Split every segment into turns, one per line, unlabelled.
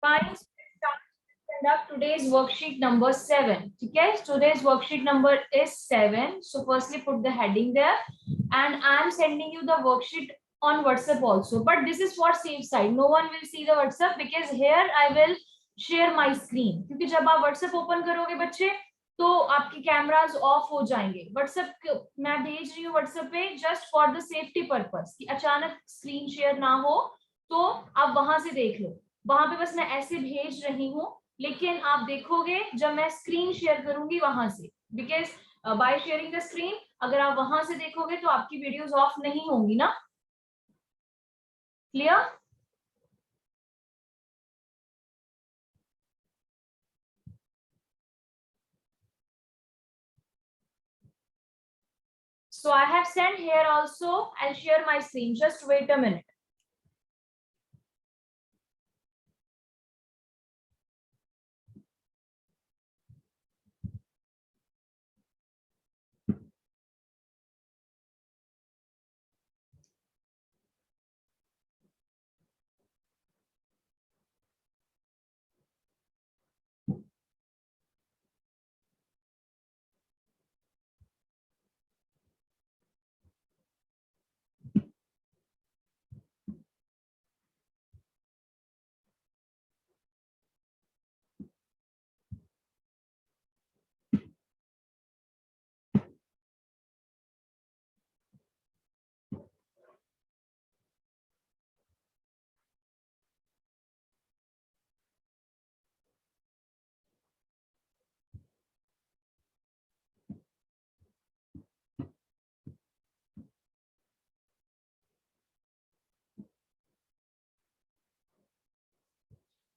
Fine. Conduct today's worksheet number 7. Okay, today's worksheet number is 7. So firstly put the heading there, and I am sending you the worksheet on WhatsApp also. But this is for safe side. No one will see the WhatsApp because here I will share my screen. क्योंकि जब आप WhatsApp open करोगे बच्चे तो आपके cameras of हो जाएंगे. WhatsApp मैं भेज रही हूँ WhatsApp पे just for the safety purpose कि अचानक स्क्रीन शेयर ना हो तो आप वहां से देख लो. वहां पे बस मैं ऐसे भेज रही हूँ, लेकिन आप देखोगे जब मैं स्क्रीन शेयर करूंगी वहां से, because by sharing the screen अगर आप वहां से देखोगे तो आपकी वीडियोस ऑफ नहीं होंगी ना. Clear? So I have sent here also. I'll share my screen. Just wait a minute.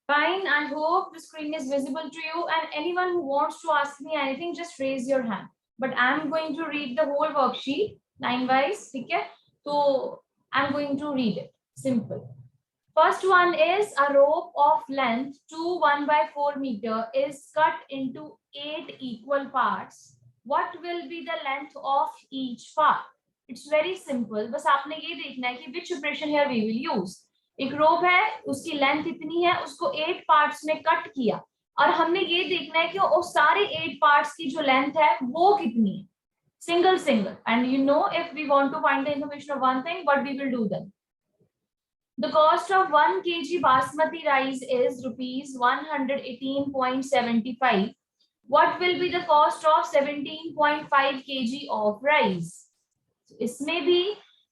Fine. I hope the screen is visible to you, and anyone who wants to ask me anything, just raise your hand. But I'm going to read the whole worksheet 9 wise. Okay? So I'm going to read it. Simple. First one is a rope of length 2 1/4 meter is cut into 8 equal parts. What will be the length of each part? It's very simple. बस आपने ये देखना है कि which operation here we will use. एक रोप है, उसकी length इतनी है, उसको 8 पार्ट्स में कट किया और हमने ये देखना है कि वो सारे 8 पार्ट्स की जो लेंथ है वो कितनी है. Single. And you know, if we want to find the information of one thing, what we will do then? The cost of 1 kg basmati rice is rupees 118.75. What will be the cost of 17.5 kg of rice? So, इसमें भी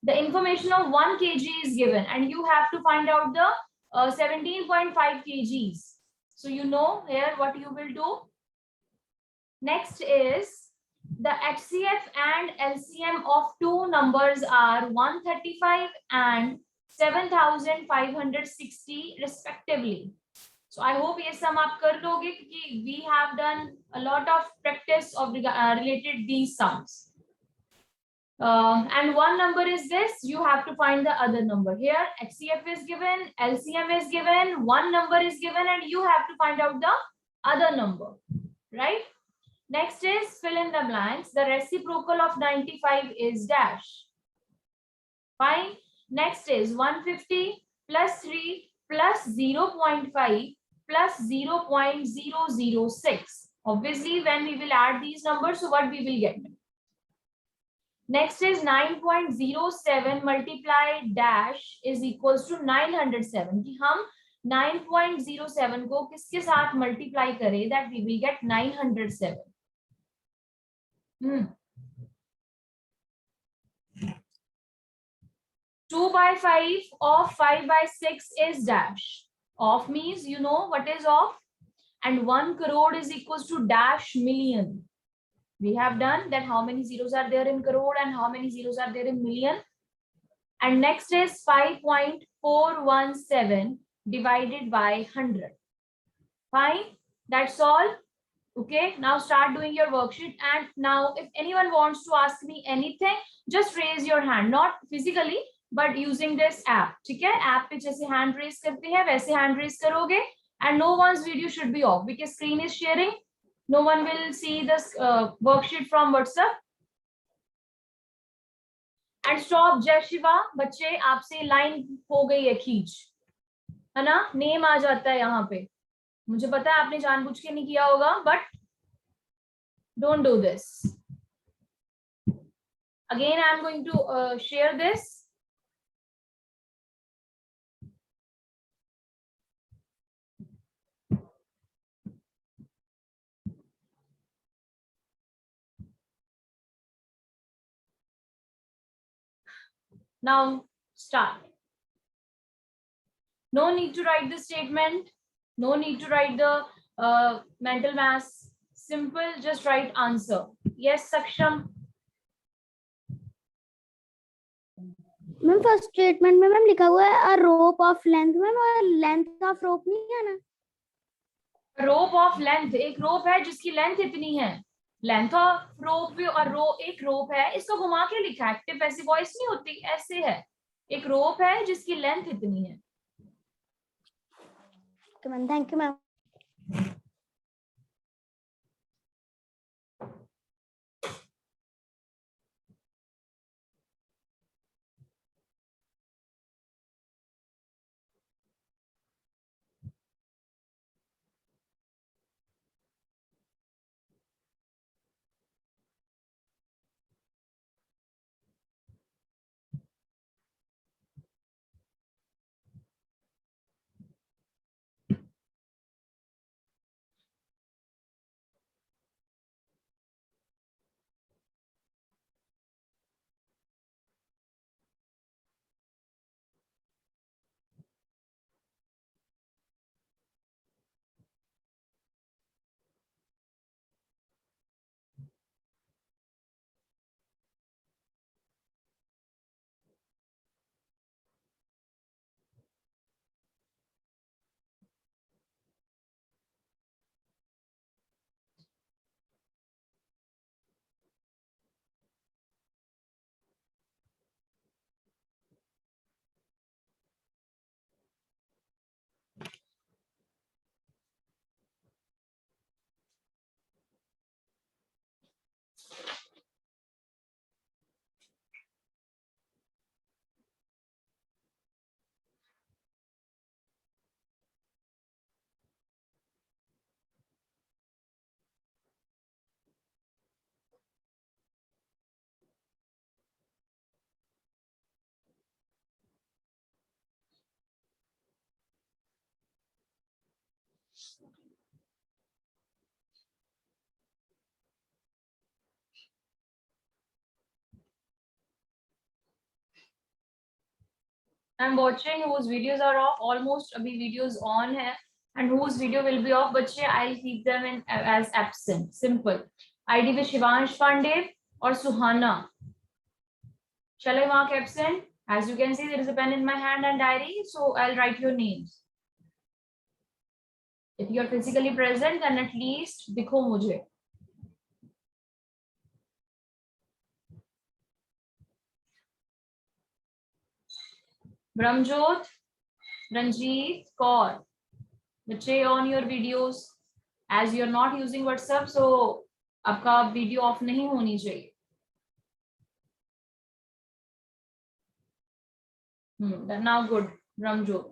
the information of 1 kg is given and you have to find out the 17.5 kgs. So you know here what you will do. Next is the HCF and LCM of two numbers are 135 and 7,560 respectively. So I hope ये sum आप कर लोगे क्योंकि we have done a lot of practice of related these sums. And one number is this, you have to find the other number. Here HCF is given, LCM is given, one number is given, and you have to find out the other number, right? Next is fill in the blanks. The reciprocal of 95 is dash. Fine. Next is 150 plus 3 plus 0.5 plus 0.006. Obviously, when we will add these numbers, so what we will get? Next is 9.07 multiply dash is equals to 907. कि हम 9.07 को किसके साथ multiply करें that we will get 907. 2/5 of 5/6 is dash. Of means you know what is of, and 1 crore is equals to dash million. We have done that how many zeros are there in crore and how many zeros are there in million. And next is 5.417 divided by 100. Fine, that's all. Okay, now start doing your worksheet. And now if anyone wants to ask me anything, just raise your hand, not physically but using this app. ठीक है, app पे जैसे hand raise करते हैं वैसे hand raise करोगे, and no one's video should be off because screen is sharing. No one will see this worksheet from WhatsApp. And stop. जय शिवा, बच्चे आपसे लाइन हो गई है खींच. है ना, नेम आ जाता है यहाँ पे। मुझे पता है आपने जानबूझ के नहीं किया होगा, but don't do this again. I am going to share this. Now start. No need to write the statement. No need to write the mental mass. Simple, just write answer. Yes, Saksham.
Ma'am first statement में ma'am लिखा हुआ है अ रोप of length ma'am, और length of rope नहीं है ना?
रोप of length, एक रोप है जिसकी लेंथ इतनी है. लेंथ ऑफ रोप और एक रोप है, इसको घुमा के लिखा है, एक्टिव पैसिव वॉइस नहीं होती, ऐसे है. एक रोप है जिसकी लेंथ इतनी है.
Ma'am thank you ma'am.
I'm watching whose videos are off. Almost अभी videos on है, and whose video will be off. बच्चे, I'll keep them in as absent. Simple. ID with Shivansh Pandey और सुहाना. Shall I mark absent? As you can see, there is a pen in my hand and diary, so I'll write your names. If you are physically present, then at least दिखो मुझे. Brahmjot, Ranjit, Kaur. बच्चे, on your videos. As you are not using WhatsApp, so आपका video of नहीं होनी चाहिए. Now good. Brahmjot.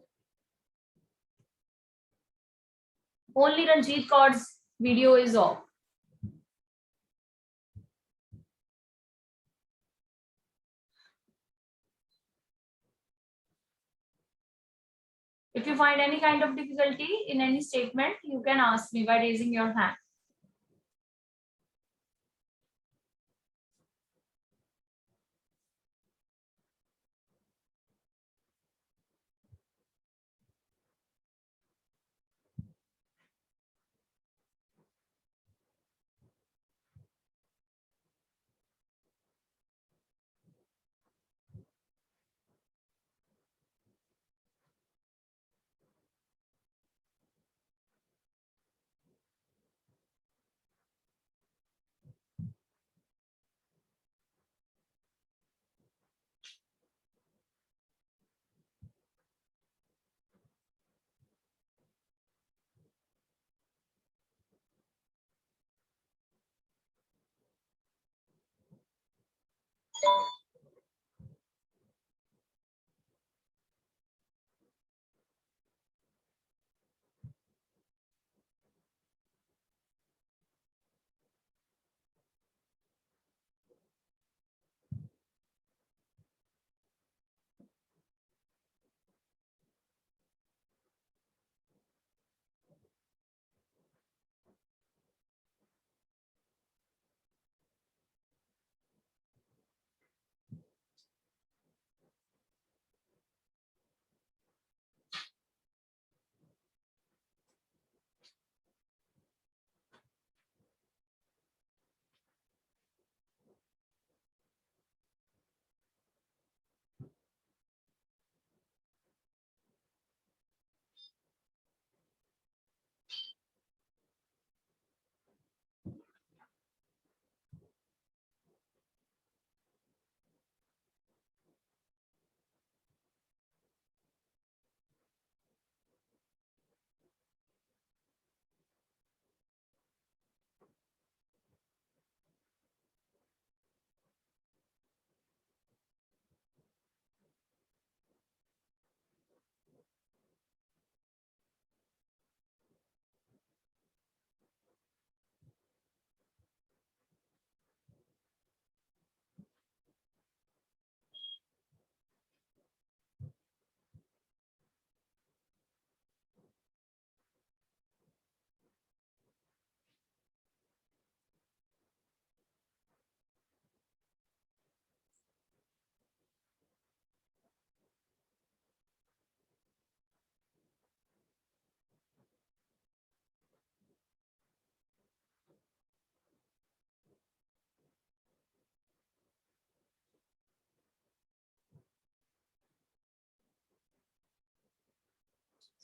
Only Ranjit Kaur's video is off. If you find any kind of difficulty in any statement, you can ask me by raising your hand.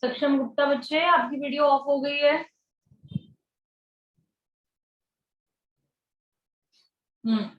सक्षम गुप्ता बच्चे, आपकी video of हो गई है। हम्म।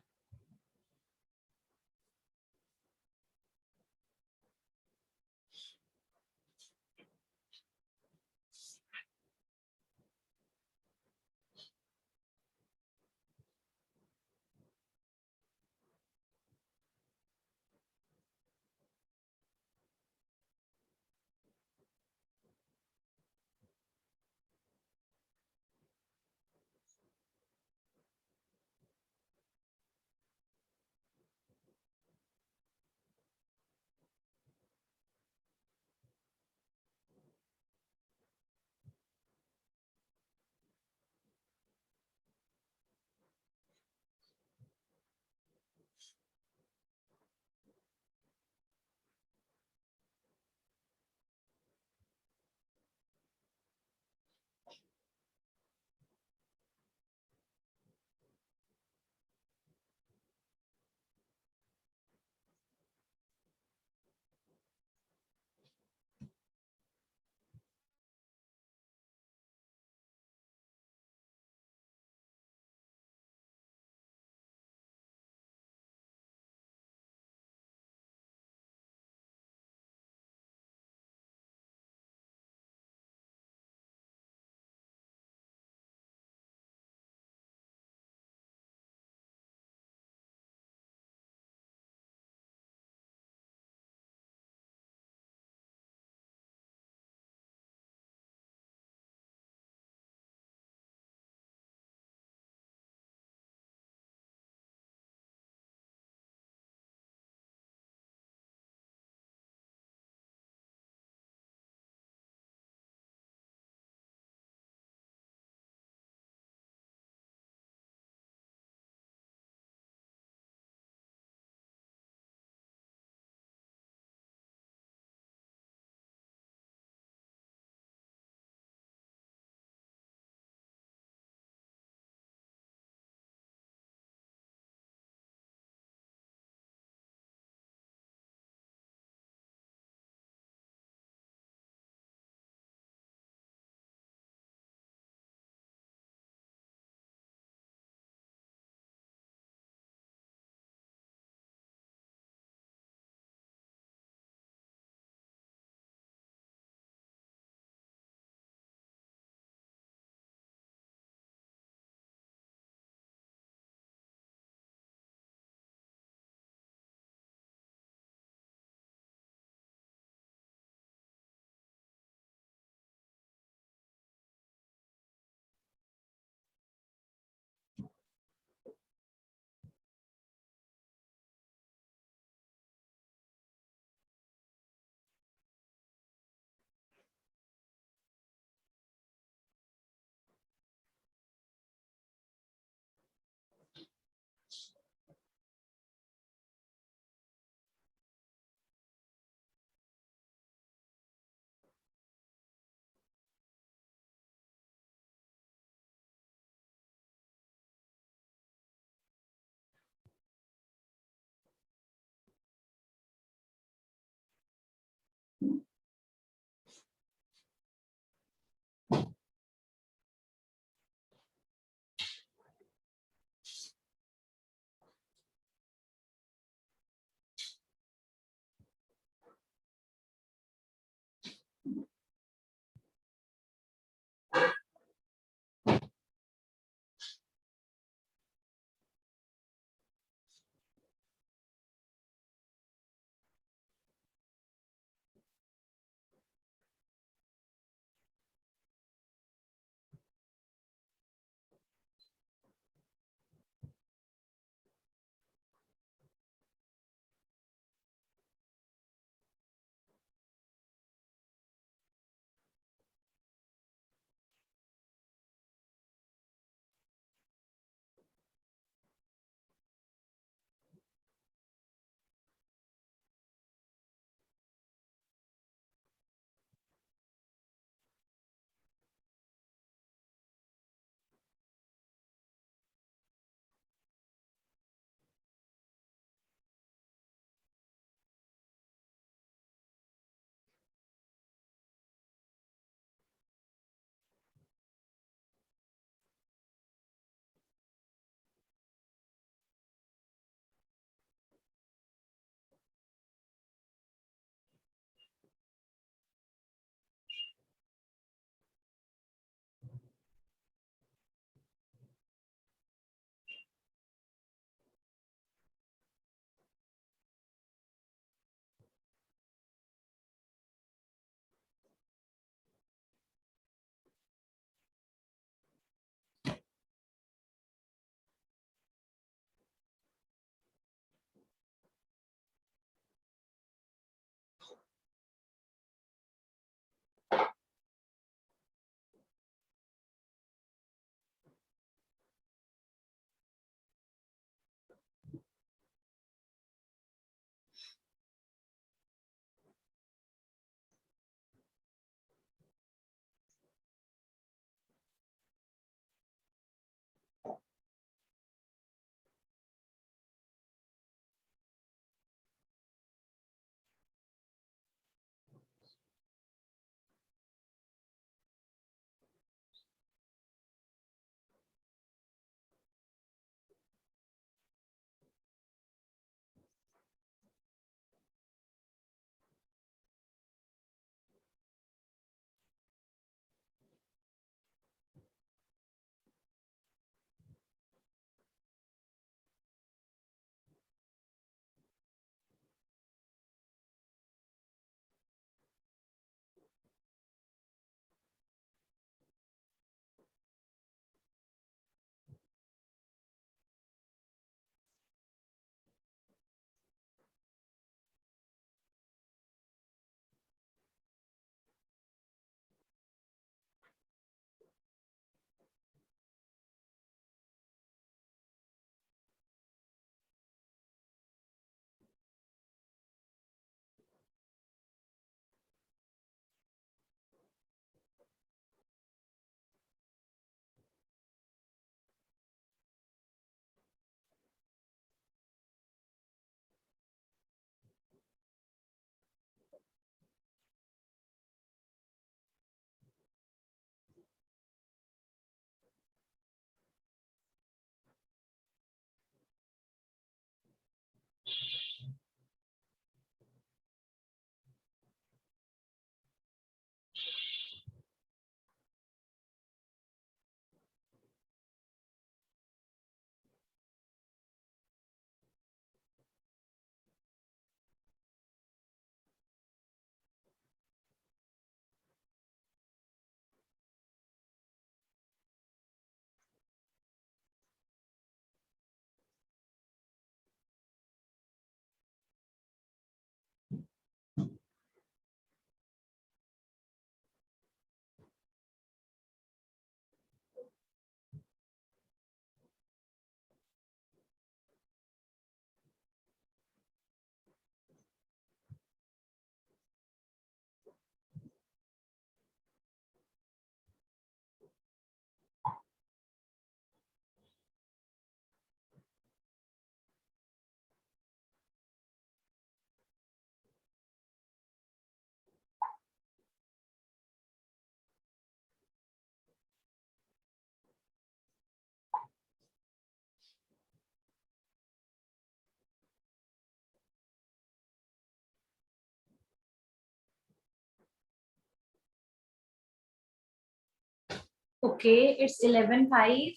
Okay, it's 11:05.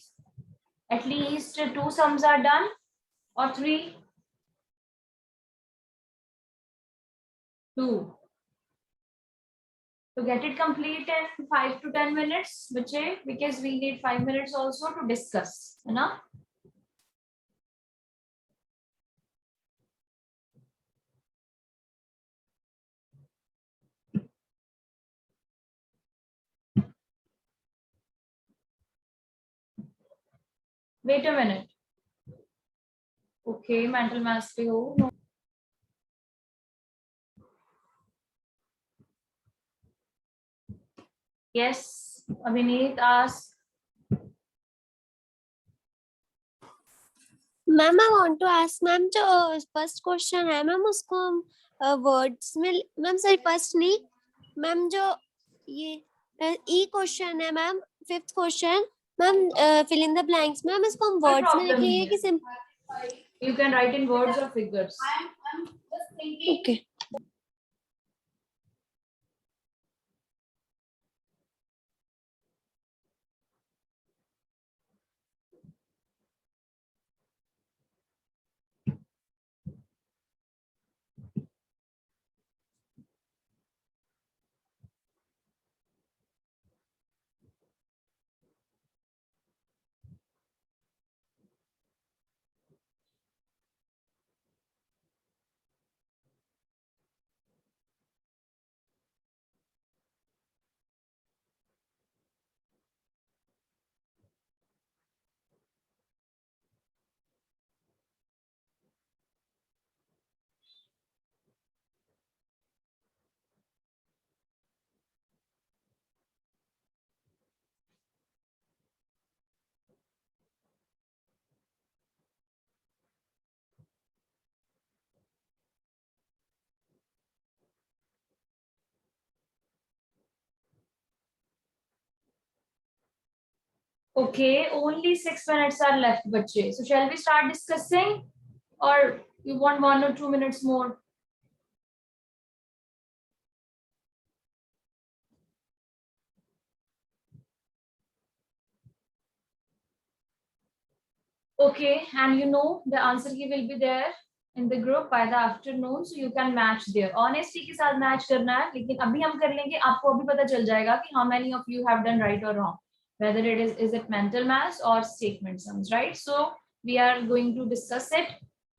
At least 2 sums are done or 3? 2. To get it complete in 5 to 10 minutes, because we need 5 minutes also to discuss. You know? Wait a minute. Okay, mental maths पे हो. No. Yes, Abhineet ask.
Ma'am I want to ask ma'am जो first question है ma'am उसको words में ma'am sorry first नहीं ma'am जो ये E question है ma'am fifth question ma'am fill in the blanks ma'am इसको हम
कोई
वर्ड्स में
problem
लिखेंगे
नहीं
कि
है. You can write in words or figures.
Okay
Okay, only 6 minutes are left, bache. So shall we start discussing, or you want 1 or 2 minutes more? Okay, and you know the answer key will be there in the group by the afternoon, so you can match there. Honesty के साथ match करना है, लेकिन अभी हम कर लेंगे. आपको अभी पता चल जाएगा कि how many of you have done right or wrong, whether is it mental maths or statement sums, right? So we are going to discuss it.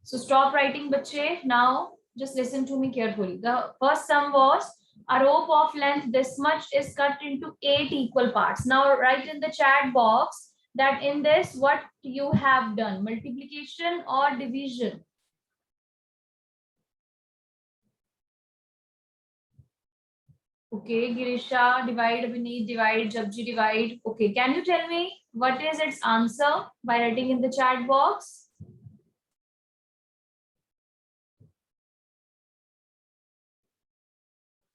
So stop writing, bache. Now just listen to me carefully. The first sum was a rope of length this much is cut into 8 equal parts. Now write in the chat box that in this what you have done, multiplication or division. Okay, Girisha, divide, Abhineet, divide, Jabji, divide. Okay, can you tell me what is its answer by writing in the chat box?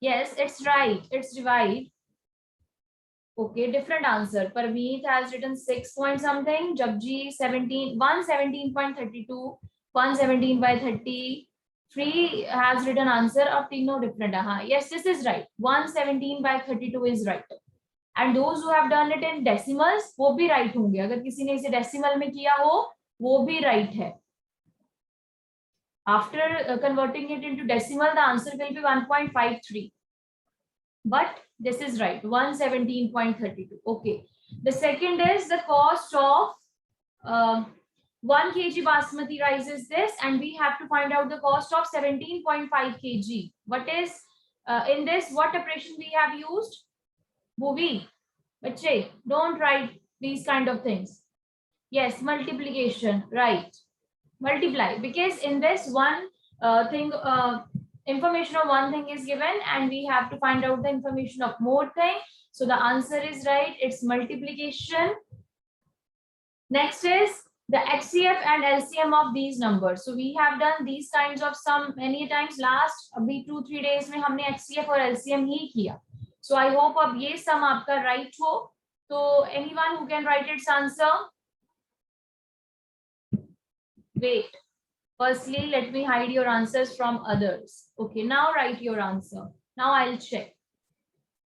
Yes, it's right. It's divide. Okay, different answer. Parveet has written 6 point something. Jabji 117.32, 117 by 30. Free has written answer of तीनों different. Yes, this is right. 117 by 32 is right. And those who have done it in decimals, वो भी right होंगे. अगर किसी ने इसे decimal में किया हो, वो भी right है. After converting it into decimal, the answer will be 1.53. But this is right, 117.32. Okay. The second is the cost of 1 kg basmati rice is this, and we have to find out the cost of 17.5 kg. What is in this? What operation we have used? Bhuvi, bache, don't write these kind of things. Yes, multiplication, right? Multiply, because in this one thing. Information of one thing is given and we have to find out the information of more thing. So the answer is right. It's multiplication. Next is the HCF and LCM of these numbers. So we have done these kinds of sum many times. Last अभी 2-3 days में हमने HCF और LCM ही किया. So I hope अब ये sum आपका right हो. So anyone who can write its answer? Wait. Firstly, let me hide your answers from others. Okay, now write your answer. Now I'll check.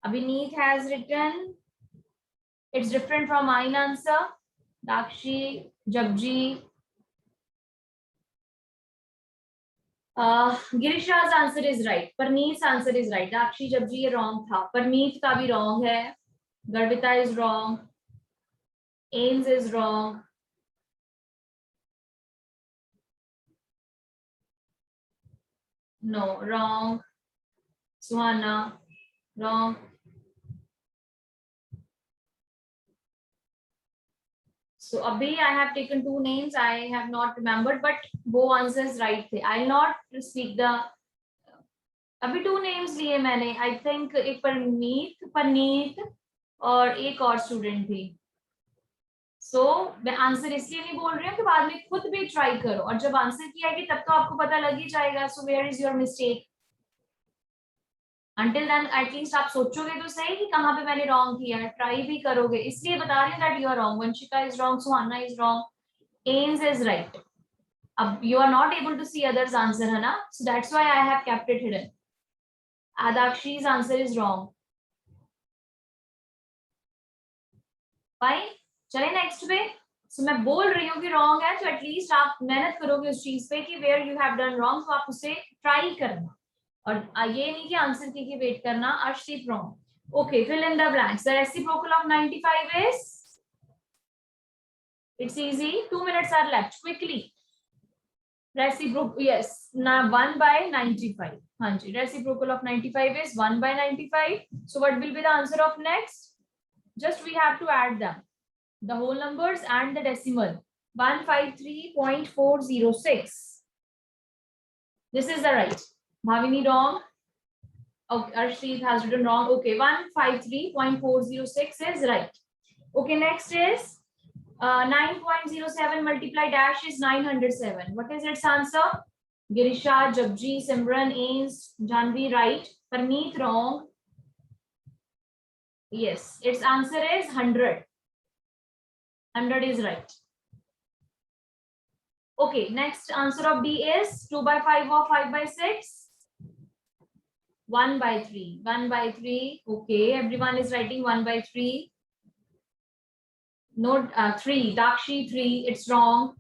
Abhineet has written It's different from mine answer. Dakshi, Jabji. Girisha's answer is right. Parneet's answer is right. Dakshi, Jabji ये wrong था. Parneet का भी wrong है. Garvita is wrong. Ains is wrong. No, wrong. Suhana, wrong. So abhi I have taken 2 names. I have not remembered, but वो answers right थे. I'll not speak the. अभी 2 names लिए मैंने. I think एक परनीत और एक और स्टूडेंट थी. So मैं आंसर इसलिए नहीं बोल रही हूँ कि बाद में खुद भी ट्राई करो, और जब आंसर किया कि तब तो आपको पता लग ही जाएगा. So where is your mistake? Until then at least आप सोचोगे तो सही कि कहाँ पे मैंने रॉन्ग किया है. ट्राई भी करोगे, इसलिए बता रही हूँ that you are wrong. Vanshika is wrong, Suhana is wrong, एम्स इज राइट. अब you are not able to see others answer है ना, so that's why I have kept it hidden. Adakshi's answer is wrong. Fine, चले next पे. So मैं बोल रही हूँ कि रॉन्ग है, तो एटलीस्ट आप मेहनत करोगे उस चीज पे कि where you have done wrong, तो आप उसे ट्राई करना, और ये नहीं कि आंसर की वेट करना. Arshdeep wrong. Okay, fill in the blanks. The reciprocal of 95 is, it's easy. 2 minutes are left. Quickly. Reciprocal, yes, now 1 by 95. हाँ जी, reciprocal of 95 is 1 by 95. So what will be the answer of next? Just we have to add them, the whole numbers and the decimal. 153.406. This is the right. Bhavini wrong. Okay, Arshdeep has written wrong. Okay, 153.406 is right. Okay, next is 9.07 multiply dash is 907. What is its answer? Girisha, Jabji, Simran, Ains, Janvi right. Parneet wrong. Yes, its answer is 100. 100 is right. Okay, next answer of D is 2 by 5 or 5 by 6. 1 by 3. 1 by 3. Okay, everyone is writing 1 by 3. No, 3. Dakshi 3. It's wrong.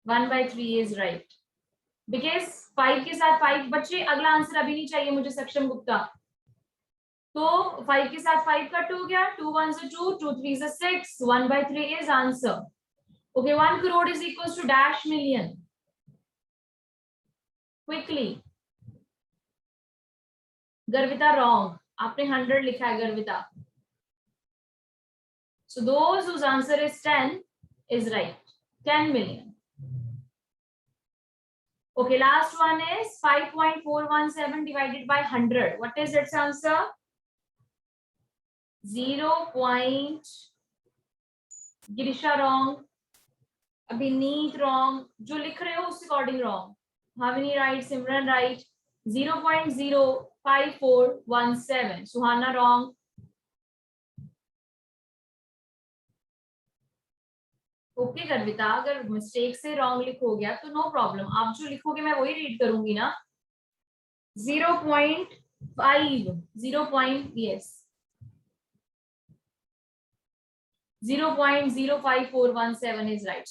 1 by 3 is right. Because 5 के साथ 5 बच्चे, अगला answer अभी नहीं चाहिए मुझे सक्षम गुप्ता. तो 5 के साथ 5 कट हो गया. 2 1s are 2, 2 3s are 6. 1 by 3 is answer. Okay, 1 crore is equals to dash million. Quickly. Garvita wrong. आपने 100 लिखा है Garvita. So those whose answer is 10 is right. 10 million. Okay, last one is 5.417 divided by 100. What is its answer? 0. Girisha wrong. Abhineet wrong. जो लिख रहे हो उस according wrong. Bhavini right. Simran right. 0.05417. Suhana wrong. Okay Garvita, अगर mistake से wrong लिख हो गया तो नो प्रॉब्लम. आप जो लिखोगे मैं वही रीड करूंगी ना. 0.5 yes 0.05417 is right.